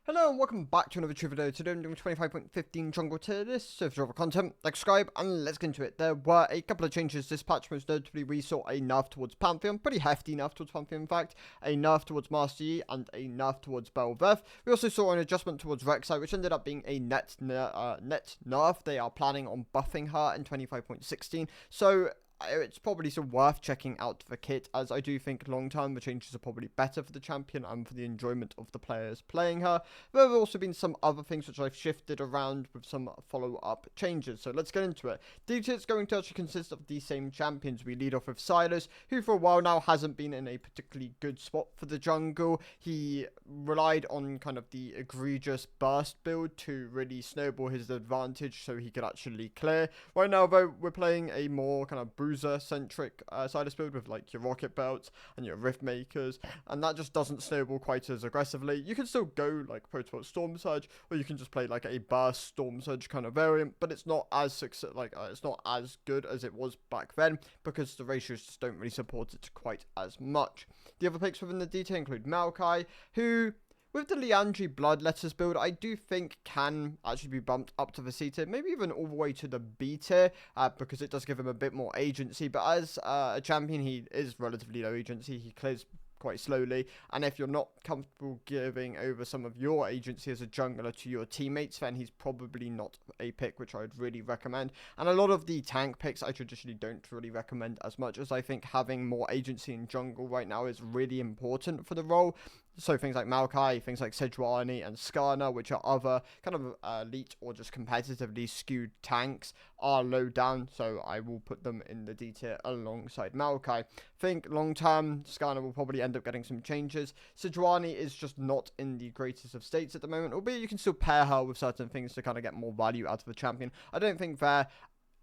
Hello and welcome back to another true video. Today I'm doing 25.15 jungle tier list. So if you're over content, like, subscribe, and let's get into it. There were a couple of changes this patch. Most notably, we saw a nerf towards Pantheon, pretty hefty nerf towards Pantheon in fact, a nerf towards Master Yi, and a nerf towards Bel'Veth. We also saw an adjustment towards Rek'Sai, which ended up being a net nerf. They are planning on buffing her in 25.16. So it's probably still worth checking out the kit, as I do think long term the changes are probably better for the champion and for the enjoyment of the players playing her. There have also been some other things which I've shifted around with some follow-up changes, so let's get into it. D-Tit's going to actually consist of the same champions. We lead off with Silas, who for a while now hasn't been in a particularly good spot for the jungle. He relied on kind of the egregious burst build to really snowball his advantage so he could actually clear. Right now though, we're playing a more kind of bruiser-centric Silas build with like your rocket belts and your rift makers, and that just doesn't snowball quite as aggressively. You can still go like Protocol Storm Surge, or you can just play like a burst Storm Surge kind of variant, but it's not as it's not as good as it was back then because the ratios just don't really support it quite as much. The other picks within the detail include Maokai, who with the Liandry Bloodletters build, I do think can actually be bumped up to the C tier, maybe even all the way to the B tier, because it does give him a bit more agency. But as a champion, he is relatively low agency. He clears quite slowly, and if you're not comfortable giving over some of your agency as a jungler to your teammates, then he's probably not a pick which I would really recommend. And a lot of the tank picks I traditionally don't really recommend as much, as I think having more agency in jungle right now is really important for the role. So things like Maokai, things like Sejuani and Skarner, which are other kind of elite or just competitively skewed tanks, are low down, so I will put them in the D tier alongside Maokai. Think long term, Skarner will probably end up getting some changes. Sejuani is just not in the greatest of states at the moment, albeit you can still pair her with certain things to kind of get more value out of the champion. I don't think they're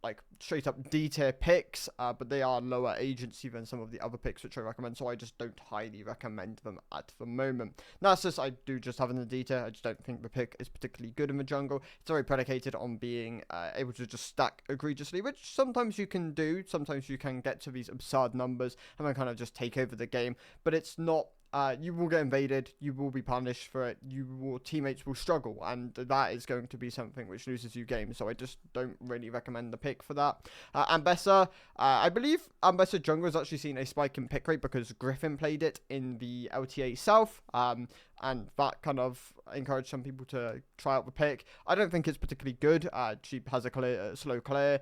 like straight up D tier picks, but they are lower agency than some of the other picks which I recommend, so I just don't highly recommend them at the moment. Nasus I do just have in the D tier. I just don't think the pick is particularly good in the jungle. It's very predicated on being able to just stack egregiously, which sometimes you can do. Sometimes you can get to these absurd numbers and then kind of just take over the game, but it's not. You will get invaded, you will be punished for it, your teammates will struggle, and that is going to be something which loses you games, so I just don't really recommend the pick for that. Ambessa, I believe Ambessa Jungle has actually seen a spike in pick rate because Griffin played it in the LTA South, and that kind of encouraged some people to try out the pick. I don't think it's particularly good. She has a slow clear.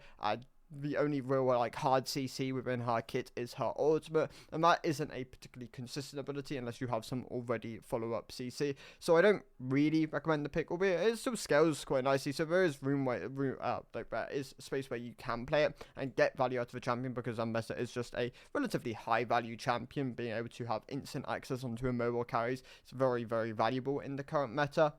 The only real like hard CC within her kit is her ultimate, and that isn't a particularly consistent ability unless you have some already follow-up CC. So I don't really recommend the pick, albeit it still scales quite nicely. So there is there is space where you can play it and get value out of a champion, because Ambessa is just a relatively high value champion. Being able to have instant access onto immobile carries is very, very valuable in the current meta.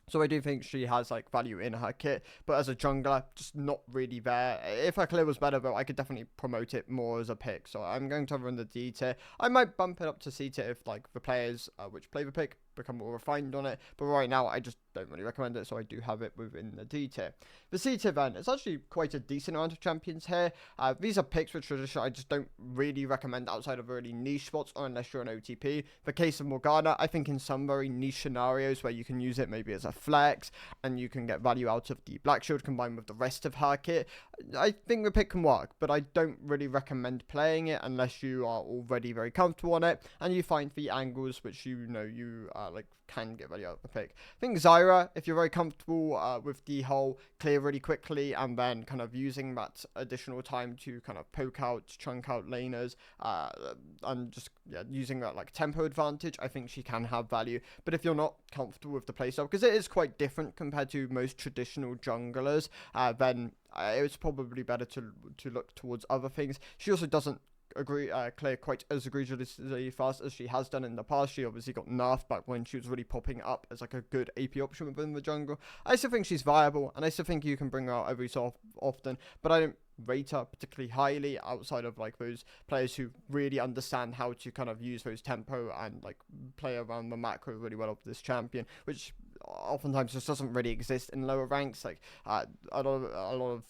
So I do think she has like value in her kit, but as a jungler, just not really there. If her clear was better though, I could definitely promote it more as a pick. So I'm going to run the D tier. I might bump it up to C tier if like the players which play the pick become more refined on it, but right now I just don't really recommend it, so I do have it within the D tier. The C tier then, it's actually quite a decent amount of champions here. These are picks which traditionally I just don't really recommend outside of really niche spots, or unless you're an OTP. The case of Morgana, I think in some very niche scenarios where you can use it maybe as a flex and you can get value out of the Black Shield combined with the rest of her kit, I think the pick can work, but I don't really recommend playing it unless you are already very comfortable on it and you find the angles which you know you like can get value out of the pick. I think Zyra, if you're very comfortable with the whole clear really quickly and then kind of using that additional time to kind of poke out, chunk out laners, and just using that like tempo advantage, I think she can have value. But if you're not comfortable with the playstyle, because it is quite different compared to most traditional junglers, then it's probably better to look towards other things. She also doesn't clear quite as egregiously fast as she has done in the past. She obviously got nerfed back when she was really popping up as like a good AP option within the jungle. I still think she's viable, and I still think you can bring her out every so often, but I don't rate her particularly highly outside of like those players who really understand how to kind of use those tempo and like play around the macro really well of this champion, which oftentimes just doesn't really exist in lower ranks. Like a lot of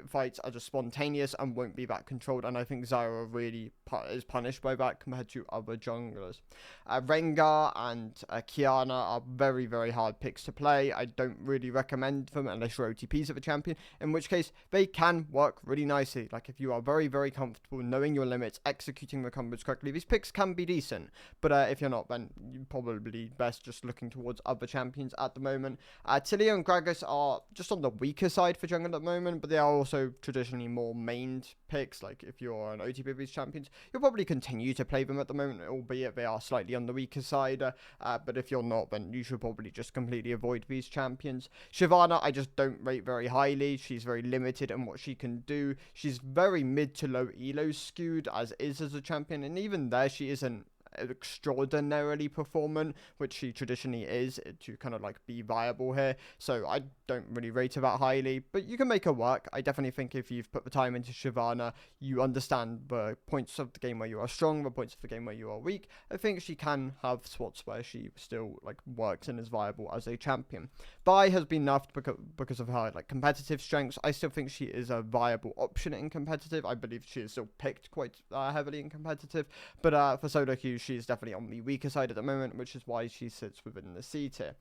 fights are just spontaneous and won't be that controlled, and I think Zyra really is punished by that compared to other junglers. Rengar and Kiana are very, very hard picks to play. I don't really recommend them unless you're OTPs of a champion, in which case they can work really nicely. Like if you are very, very comfortable knowing your limits, executing the combos correctly, these picks can be decent. But if you're not, then you're probably best just looking towards other champions at the moment. Tilly and Gragas are just on the weaker side for jungle at the moment, but they are also traditionally more mained picks. Like if you're an OTP of these champions, you'll probably continue to play them at the moment, albeit they are slightly on the weaker side. But if you're not, then you should probably just completely avoid these champions. Shyvana, I just don't rate very highly. She's very limited in what she can do. She's very mid to low elo skewed as a champion, and even there she isn't extraordinarily performant, which she traditionally is to kind of like be viable here. So I don't really rate her that highly, but you can make her work. I definitely think if you've put the time into Shyvana, you understand the points of the game where you are strong, the points of the game where you are weak. I think she can have spots where she still like works and is viable as a champion. Vi has been nerfed because of her like competitive strengths. I still think she is a viable option in competitive. I believe she is still picked quite heavily in competitive, but for solo queue, she's definitely on the weaker side at the moment, which is why she sits within the C tier.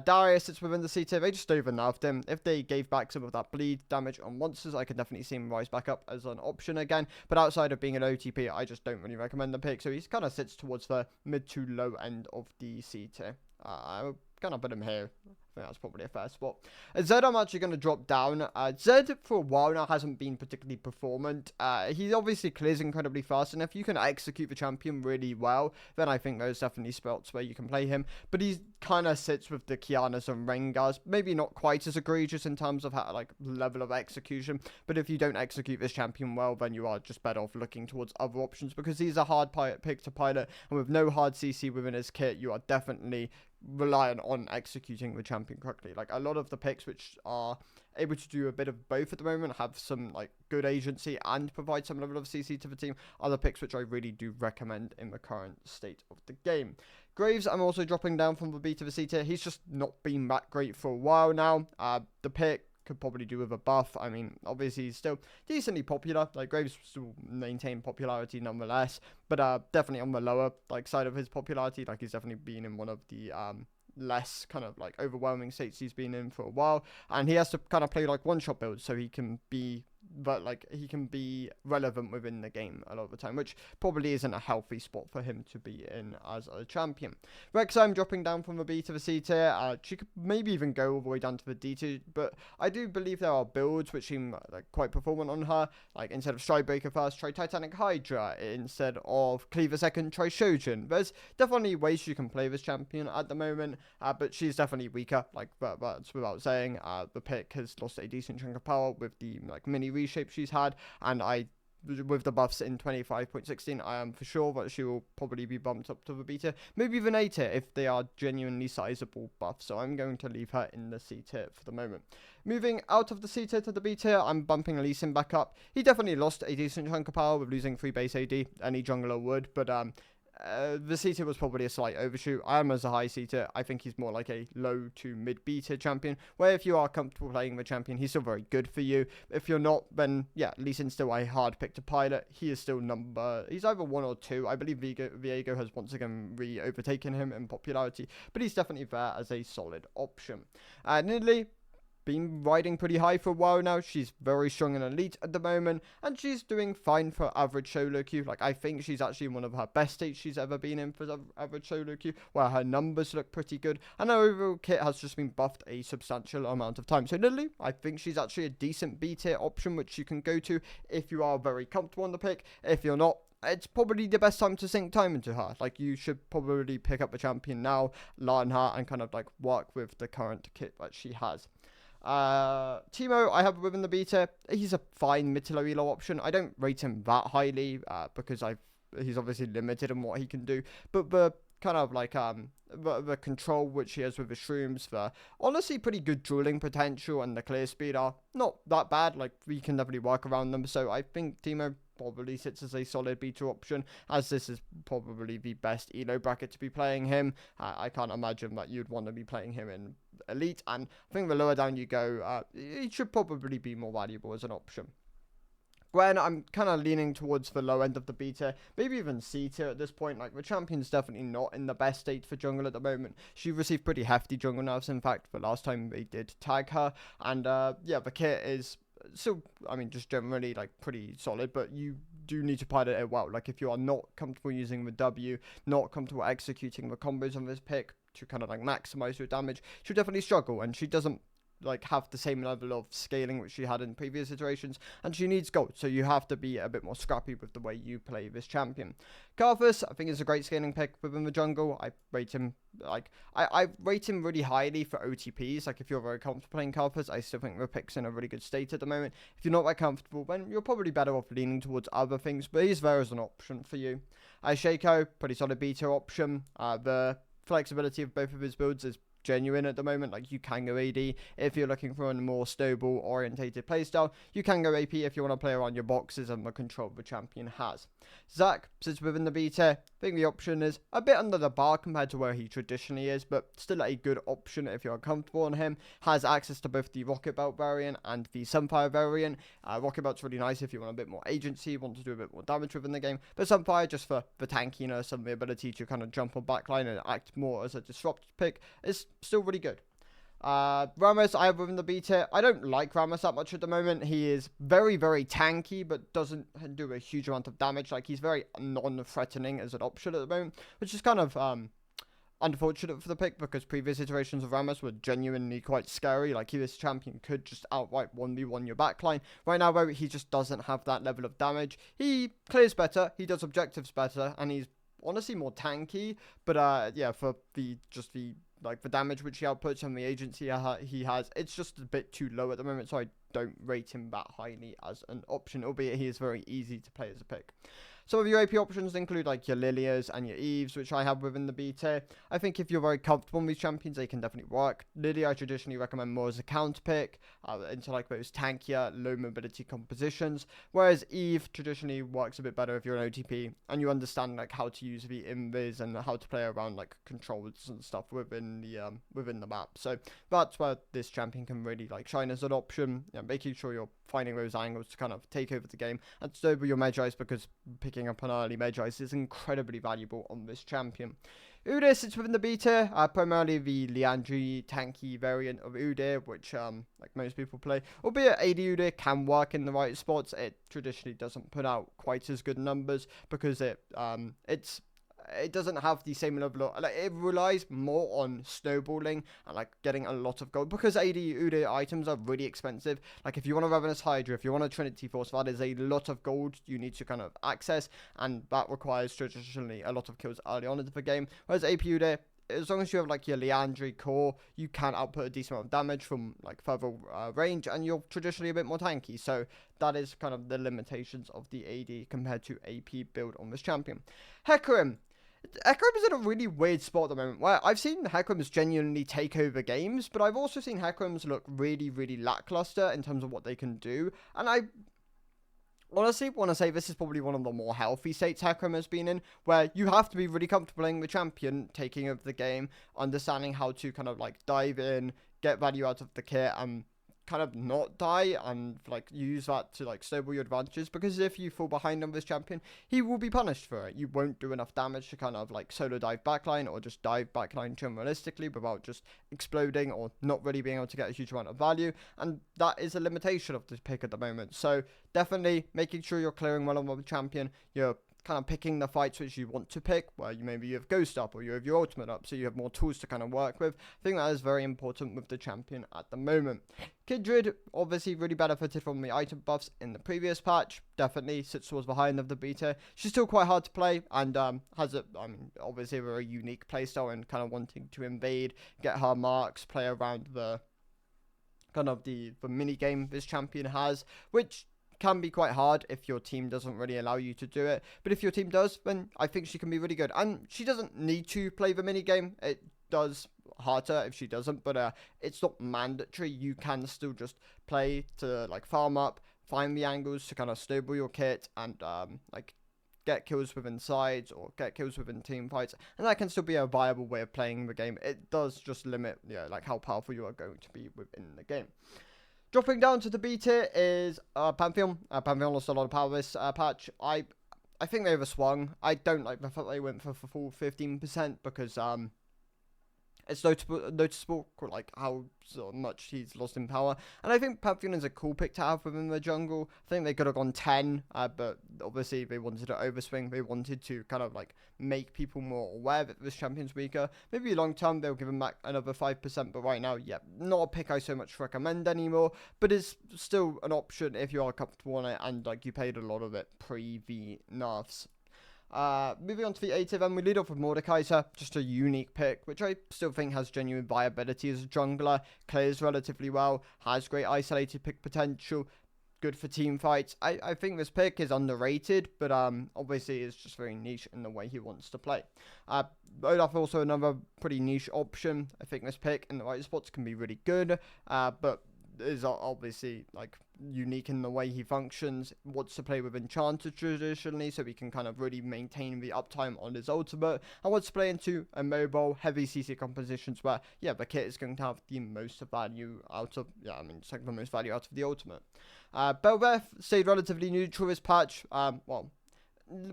Darius sits within the C tier. They just over-nerfed him. If they gave back some of that bleed damage on monsters, I could definitely see him rise back up as an option again. But outside of being an OTP, I just don't really recommend the pick. So he kind of sits towards the mid to low end of the C tier. I would kind of put him here. I think that's probably a fair spot. Zed, I'm actually going to drop down. Zed, for a while now, hasn't been particularly performant. He obviously clears incredibly fast, and if you can execute the champion really well, then I think there's definitely spots where you can play him. But he kind of sits with the Kianas and Rengars. Maybe not quite as egregious in terms of how, like, level of execution, but if you don't execute this champion well, then you are just better off looking towards other options, because he's a hard pick to pilot, and with no hard CC within his kit, you are definitely reliant on executing the champion correctly. Like a lot of the picks which are able to do a bit of both at the moment, have some like good agency and provide some level of CC to the team, are the picks which I really do recommend in the current state of the game. Graves, I'm also dropping down from the B to the C tier. He's just not been that great for a while now. The pick could probably do with a buff. I mean, obviously he's still decently popular. Like Graves still maintain popularity nonetheless, but definitely on the lower like side of his popularity. Like he's definitely been in one of the less kind of like overwhelming states he's been in for a while, and he has to kind of play like one-shot builds so he can be relevant within the game a lot of the time, which probably isn't a healthy spot for him to be in as a champion. Rek'Sai dropping down from the B to the C tier. She could maybe even go all the way down to the D tier, but I do believe there are builds which seem like quite performant on her. Like instead of Strikebreaker first, try Titanic Hydra. Instead of Cleaver second, try Shojin. There's definitely ways you can play this champion at the moment, but she's definitely weaker. Like that's without saying. The pick has lost a decent chunk of power with the like mini reshape she's had, and with the buffs in 25.16, I am for sure that she will probably be bumped up to the B tier, maybe even A tier if they are genuinely sizable buffs. So I'm going to leave her in the C tier for the moment. Moving out of the C tier to the B tier, I'm bumping Lee Sin back up. He definitely lost a decent chunk of power with losing 3 base AD. Any jungler would, but the C tier was probably a slight overshoot. I am as a high C tier. I think he's more like a low to mid B tier champion, where if you are comfortable playing the champion, he's still very good for you. If you're not, then yeah, Lee Sin's still a hard pick to pilot. He is still he's either 1 or 2. I believe Viego has once again overtaken him in popularity, but he's definitely there as a solid option. Nidalee, been riding pretty high for a while now. She's very strong and elite at the moment, and she's doing fine for average solo queue. Like I think she's actually in one of her best states she's ever been in for average solo queue, where her numbers look pretty good, and her overall kit has just been buffed a substantial amount of time. So Nidalee, I think she's actually a decent B tier option which you can go to if you are very comfortable on the pick. If you're not, it's probably the best time to sink time into her. Like you should probably pick up the champion now, learn her, and kind of like work with the current kit that she has. Teemo, I have within the beta. He's a fine mid to low elo option. I don't rate him that highly because he's obviously limited in what he can do, but the kind of like the control which he has with the shrooms, the honestly pretty good dueling potential, and the clear speed are not that bad. Like we can definitely work around them. So I think Teemo probably sits as a solid beta option, as this is probably the best elo bracket to be playing him. I can't imagine that you'd want to be playing him in Elite, and I think the lower down you go, he should probably be more valuable as an option. Gwen, I'm kind of leaning towards the low end of the beta, maybe even C tier at this point. Like, the champion's definitely not in the best state for jungle at the moment. She received pretty hefty jungle nerfs, in fact, the last time they did tag her. And, yeah, the kit is still, I mean, just generally, like, pretty solid, but you do need to pilot it well. Like, if you are not comfortable using the W, not comfortable executing the combos on this pick to kind of, like, maximize your damage, she'll definitely struggle, and she doesn't like have the same level of scaling which she had in previous iterations, and she needs gold, so you have to be a bit more scrappy with the way you play this champion. Karthus, I think, is a great scaling pick within the jungle. I rate him like I rate him really highly for OTPs. Like, if you're very comfortable playing Karthus, I still think the pick's in a really good state at the moment. If you're not that comfortable, then you're probably better off leaning towards other things, but he's there as an option for you. Shaco, pretty solid beta option. The flexibility of both of his builds is genuine at the moment. Like, you can go AD if you're looking for a more stable orientated playstyle. You can go AP if you want to play around your boxes and the control the champion has. Zac sits within the beta. I think the option is a bit under the bar compared to where he traditionally is, but still a good option if you're comfortable on him. Has access to both the Rocket Belt variant and the Sunfire variant. Rocket Belt's really nice if you want a bit more agency, want to do a bit more damage within the game, but Sunfire, just for the tankiness and the ability to kind of jump on backline and act more as a disrupt pick, is still really good. Ramos, I have within the beta. I don't like Ramos that much at the moment. He is very, very tanky, but doesn't do a huge amount of damage. Like, he's very non-threatening as an option at the moment, which is kind of unfortunate for the pick, because previous iterations of Ramos were genuinely quite scary. Like, this champion could just outright 1v1 your backline. Right now, though, he just doesn't have that level of damage. He clears better, he does objectives better, and he's honestly more tanky. But yeah, for the damage which he outputs and the agency he has, it's just a bit too low at the moment, so I don't rate him that highly as an option, albeit he is very easy to play as a pick. Some of your AP options include like your Lilias and your Eves, which I have within the beta. I think if you're very comfortable with these champions, they can definitely work. Lily, I traditionally recommend more as a counter pick into like those tankier, low mobility compositions, whereas Eve traditionally works a bit better if you're an OTP and you understand like how to use the invis and how to play around like controls and stuff within the map. So that's where this champion can really like shine as an option. Yeah, making sure you're finding those angles to kind of take over the game and stable your Magi's, because picking up on early Magi's is incredibly valuable on this champion. Udyr sits within the beta, primarily the Liandry tanky variant of Udyr, which like most people play. Albeit AD Udyr can work in the right spots, it traditionally doesn't put out quite as good numbers because it doesn't have the same level of, like, it relies more on snowballing and like getting a lot of gold, because AD Udyr items are really expensive. Like, if you want a Ravenous Hydra, if you want a Trinity Force, that is a lot of gold you need to kind of access, and that requires traditionally a lot of kills early on into the game. Whereas AP Udyr, as long as you have like your Liandry core, you can output a decent amount of damage from like further range, and you're traditionally a bit more tanky. So that is kind of the limitations of the AD compared to AP build on this champion. Hecarim is in a really weird spot at the moment, where I've seen Hecarims genuinely take over games, but I've also seen Hecarims look really, really lackluster in terms of what they can do, and I honestly want to say this is probably one of the more healthy states Hecarim has been in, where you have to be really comfortable playing the champion, taking over the game, understanding how to kind of like dive in, get value out of the kit, and kind of not die and like use that to like stable your advantages, because if you fall behind on this champion, he will be punished for it. You won't do enough damage to kind of like solo dive backline or just dive backline generalistically without just exploding or not really being able to get a huge amount of value, and that is a limitation of this pick at the moment. So definitely making sure you're clearing well on the champion, you're kind of picking the fights which you want to pick, where you have Ghost up or you have your ultimate up, so you have more tools to kind of work with. I think that is very important with the champion at the moment. Kindred, obviously really benefited from the item buffs in the previous patch, definitely sits towards behind of the beta. She's still quite hard to play, and has obviously a very unique playstyle, and kind of wanting to invade, get her marks, play around the kind of the mini game this champion has, which can be quite hard if your team doesn't really allow you to do it. But if your team does, then I think she can be really good. And she doesn't need to play the mini game. It does hurt her if she doesn't, but it's not mandatory. You can still just play to like farm up, find the angles to kind of snowball your kit and like get kills within sides or get kills within team fights, and that can still be a viable way of playing the game. It does just limit, like how powerful you are going to be within the game. Dropping down to the B tier is Pantheon. Pantheon lost a lot of power this patch. I think they overswung. I don't like the fact they went for full 15% because it's noticeable like how much he's lost in power, and I think Pantheon is a cool pick to have within the jungle. I think they could have gone 10, but obviously they wanted to overswing. They wanted to kind of like make people more aware that this champion's weaker. Maybe long term they'll give him back another 5%, but right now, yeah, not a pick I so much recommend anymore, but it's still an option if you are comfortable on it and like you paid a lot of it pre the nerfs. Moving on to the A tier, then we lead off with Mordekaiser, just a unique pick, which I still think has genuine viability as a jungler, clears relatively well, has great isolated pick potential, good for team fights. I think this pick is underrated, but obviously it's just very niche in the way he wants to play. Olaf also another pretty niche option. I think this pick in the right spots can be really good, but is obviously like unique in the way he functions, wants to play with Enchanted traditionally, so he can kind of really maintain the uptime on his ultimate, and wants to play into a mobile, heavy CC compositions where, yeah, the kit is going to have the most value out of, it's like the most value out of the ultimate. Belveth stayed relatively neutral this patch,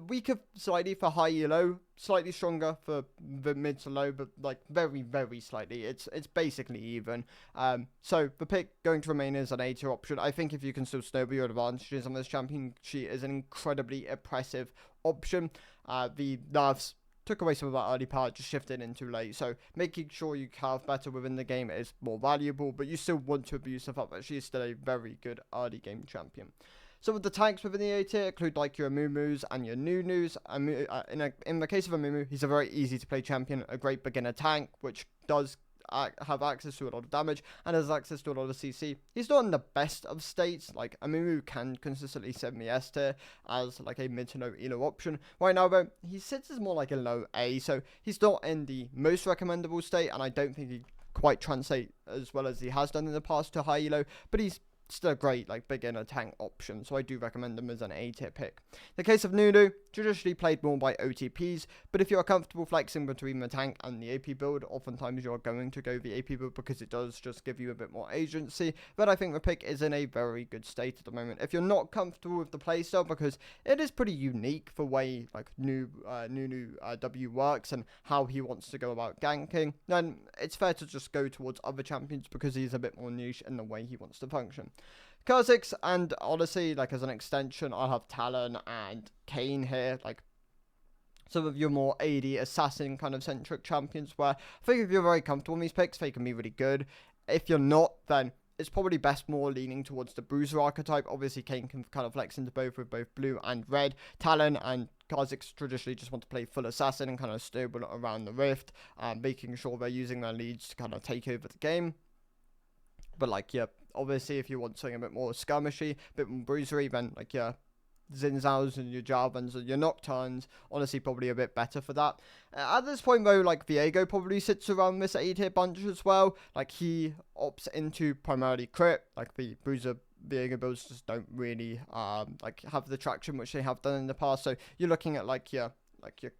weaker slightly for high elo, slightly stronger for the mid to low, but like very, very slightly. It's basically even. So the pick going to remain as an A tier option. I think if you can still snowball your advantages on this champion, she is an incredibly oppressive option. The nerfs took away some of that early part, just shifted into late. So making sure you carve better within the game is more valuable, but you still want to abuse the fact that she is still a very good early game champion. Some of the tanks within the A tier include like your Amumus and your Nunus. In the case of Amumu, he's a very easy to play champion, a great beginner tank, which does have access to a lot of damage and has access to a lot of CC. He's not in the best of states. Like Amumu can consistently send me S tier as like a mid to low elo option. Right now though, he sits as more like a low A, so he's not in the most recommendable state, and I don't think he quite translate as well as he has done in the past to high elo, but he's still a great like beginner tank option, so I do recommend them as an A tier pick. In the case of Nunu, traditionally played more by OTPs, but if you are comfortable flexing between the tank and the AP build, oftentimes you are going to go the AP build because it does just give you a bit more agency, but I think the pick is in a very good state at the moment. If you're not comfortable with the playstyle, because it is pretty unique for way like Nunu W works and how he wants to go about ganking, then it's fair to just go towards other champions because he's a bit more niche in the way he wants to function. Kha'Zix, and honestly, like as an extension, I'll have Talon and Kayn here, like some of your more AD assassin kind of centric champions, where I think if you're very comfortable in these picks, they can be really good. If you're not, then it's probably best more leaning towards the bruiser archetype. Obviously, Kayn can kind of flex into both with both blue and red. Talon and Kha'Zix traditionally just want to play full assassin and kind of snowball it around the rift, making sure they're using their leads to kind of take over the game. But like, yeah, obviously if you want something a bit more skirmishy, a bit more bruisery, then like your Xin Zhaos and your Jarvans and your Nocturnes, honestly probably a bit better for that. At this point though, like Viego probably sits around this A tier bunch as well. Like he opts into primarily crit, like the bruiser Viego builds just don't really like have the traction which they have done in the past. So you're looking at like your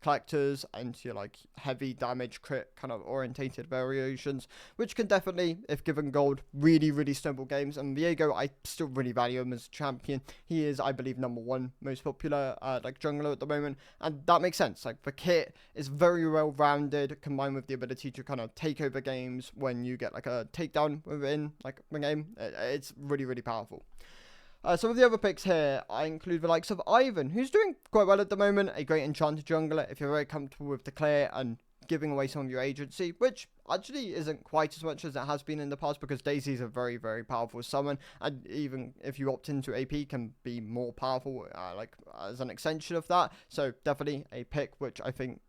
collectors and your like heavy damage crit kind of orientated variations, which can definitely, if given gold, really snowball games. And Viego, I still really value him as a champion. He is, I believe, #1 most popular like jungler at the moment, and that makes sense. Like the kit is very well rounded, combined with the ability to kind of take over games when you get like a takedown within like the game. It's really powerful. Some of the other picks here, I include the likes of Ivan, who's doing quite well at the moment, a great enchanted jungler if you're very comfortable with the clear and giving away some of your agency, which actually isn't quite as much as it has been in the past, because Daisy's a very powerful summon, and even if you opt into AP, can be more powerful like as an extension of that. So definitely a pick which I think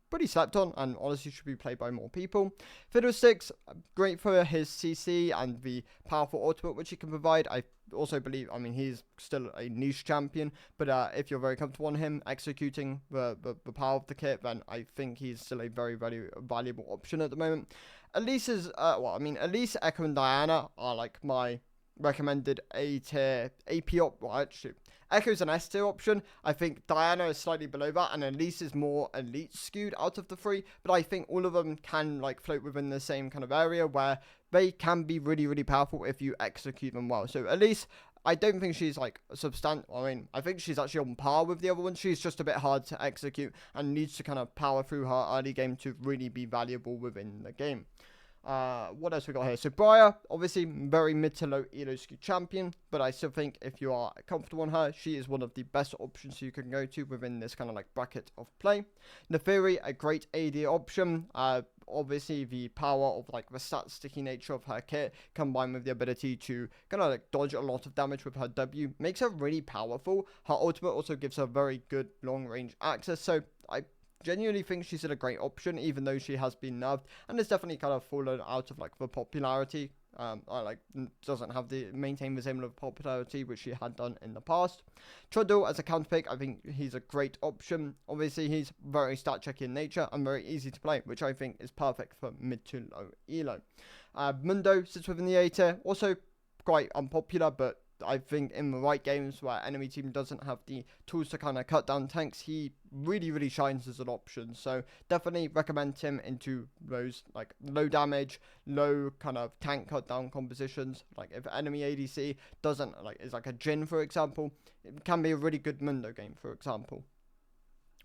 pretty slept on and honestly should be played by more people. Fiddlesticks, great for his CC and the powerful ultimate which he can provide. I also believe, I mean, he's still a niche champion, but if you're very comfortable on him executing the power of the kit, then I think he's still a very valuable option at the moment. Elise is, Elise, Echo and Diana are like my recommended A tier AP well, actually, Echo's an S tier option. I think Diana is slightly below that, and Elise is more elite skewed out of the three. But I think all of them can like float within the same kind of area where they can be really, really powerful if you execute them well. So Elise, I don't think she's like substantial. I mean, I think she's actually on par with the other ones. She's just a bit hard to execute and needs to kind of power through her early game to really be valuable within the game. What else we got here? So Briar, obviously very mid to low elo skew champion, but I still think if you are comfortable on her, she is one of the best options you can go to within this kind of like bracket of play. Neferi, a great AD option. Obviously the power of like the stat sticky nature of her kit combined with the ability to kind of like dodge a lot of damage with her W makes her really powerful. Her ultimate also gives her very good long range access, so I genuinely think she's a great option, even though she has been nerfed and has definitely kind of fallen out of like the popularity. Doesn't have the maintain the same level of popularity which she had done in the past. Trundle as a counter pick, I think he's a great option. Obviously he's very stat checky in nature and very easy to play, which I think is perfect for mid to low elo. Mundo sits within the A tier, also quite unpopular, but I think in the right games where enemy team doesn't have the tools to kind of cut down tanks, he really, really shines as an option. So definitely recommend him into those like low damage, low kind of tank cut down compositions. Like if enemy ADC doesn't like is like a Jhin, for example, it can be a really good Mundo game, for example.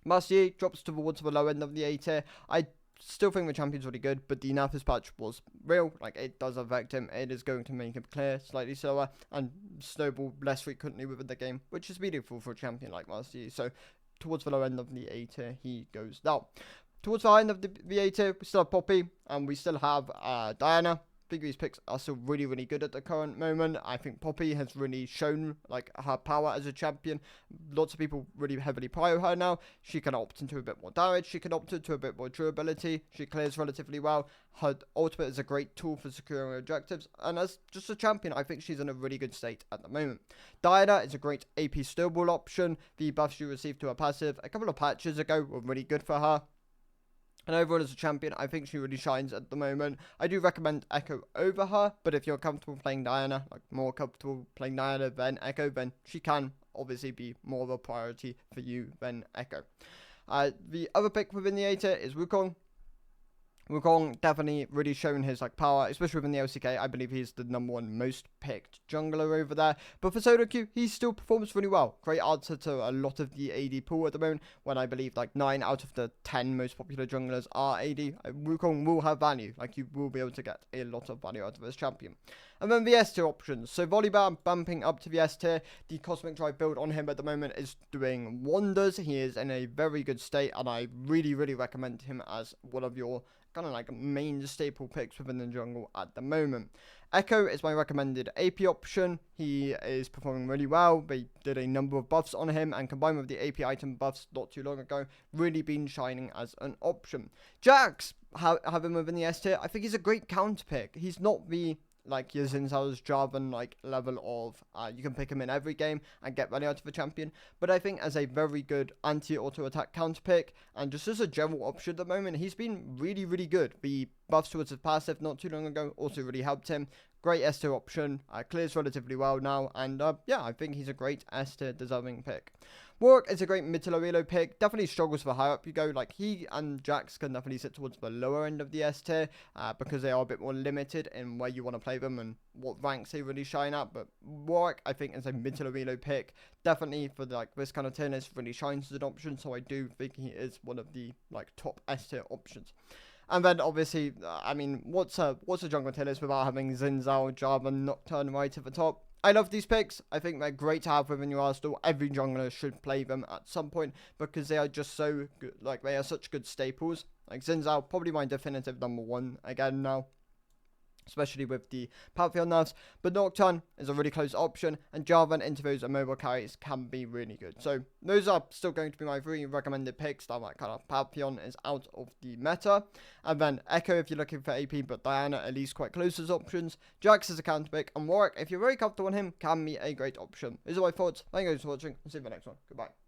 Mercier drops towards the low end of the A tier. I still think the champion's really good, but the Nafis patch was real. Like, it does affect him. It is going to make him clear slightly slower and snowball less frequently within the game, which is meaningful for a champion like Marcy. So, towards the low end of the A tier, he goes down. Towards the high end of the A tier, we still have Poppy, and we still have Diana. I think these picks are still really, really good at the current moment. I think Poppy has really shown like her power as a champion. Lots of people really heavily prio her now. She can opt into a bit more damage. She can opt into a bit more durability. She clears relatively well. Her ultimate is a great tool for securing objectives. And as just a champion, I think she's in a really good state at the moment. Diana is a great AP snowball option. The buffs she received to her passive a couple of patches ago were really good for her. And overall as a champion, I think she really shines at the moment. I do recommend Echo over her, but if you're comfortable playing Diana, like more comfortable playing Diana than Echo, then she can obviously be more of a priority for you than Echo. The other pick within the A tier is Wukong. Wukong definitely really shown his like power, especially within the LCK. I believe he's the #1 most picked jungler over there. But for solo queue, he still performs really well. Great answer to a lot of the AD pool at the moment, when I believe like 9 out of the 10 most popular junglers are AD. Wukong will have value. Like, you will be able to get a lot of value out of this champion. And then the S tier options. So Volibear bumping up to the S tier. The Cosmic Drive build on him at the moment is doing wonders. He is in a very good state, and I really, really recommend him as one of your kind of like main staple picks within the jungle at the moment. Echo is my recommended AP option. He is performing really well. They did a number of buffs on him, and combined with the AP item buffs not too long ago, really been shining as an option. Jax, have him within the S tier. I think he's a great counter pick. He's not the like your Xin Zhao's Jarvan like level of you can pick him in every game and get value out of a champion, but I think as a very good anti-auto attack counter pick and just as a general option at the moment, he's been really, really good. The buffs towards his passive not too long ago also really helped him. Great S tier option, clears relatively well now, and yeah, I think he's a great S tier deserving pick. Warwick is a great mid to low elo pick. Definitely struggles for higher up you go. Like, he and Jax can definitely sit towards the lower end of the S tier because they are a bit more limited in where you want to play them and what ranks they really shine at. But Warwick, I think, is a mid to low elo pick. Definitely for like this kind of tier list, really shines as an option. So I do think he is one of the like top S tier options. And then obviously, I mean, what's a jungle tier list without having Xin Zhao, Jarvan, Nocturne right at the top? I love these picks. I think they're great to have within your arsenal. Every jungler should play them at some point because they are just so good. Like, they are such good staples. Like, Xin Zhao, probably my definitive #1 again now, especially with the Pantheon nerfs. But Nocturne is a really close option, and Jarvan into those mobile carries can be really good. So those are still going to be my 3 recommended picks. That like kind of Pantheon is out of the meta. And then Echo if you're looking for AP, but Diana at least quite close as options. Jax is a counter pick, and Warwick, if you're very comfortable on him, can be a great option. These are my thoughts. Thank you guys for watching. I'll see you in the next one. Goodbye.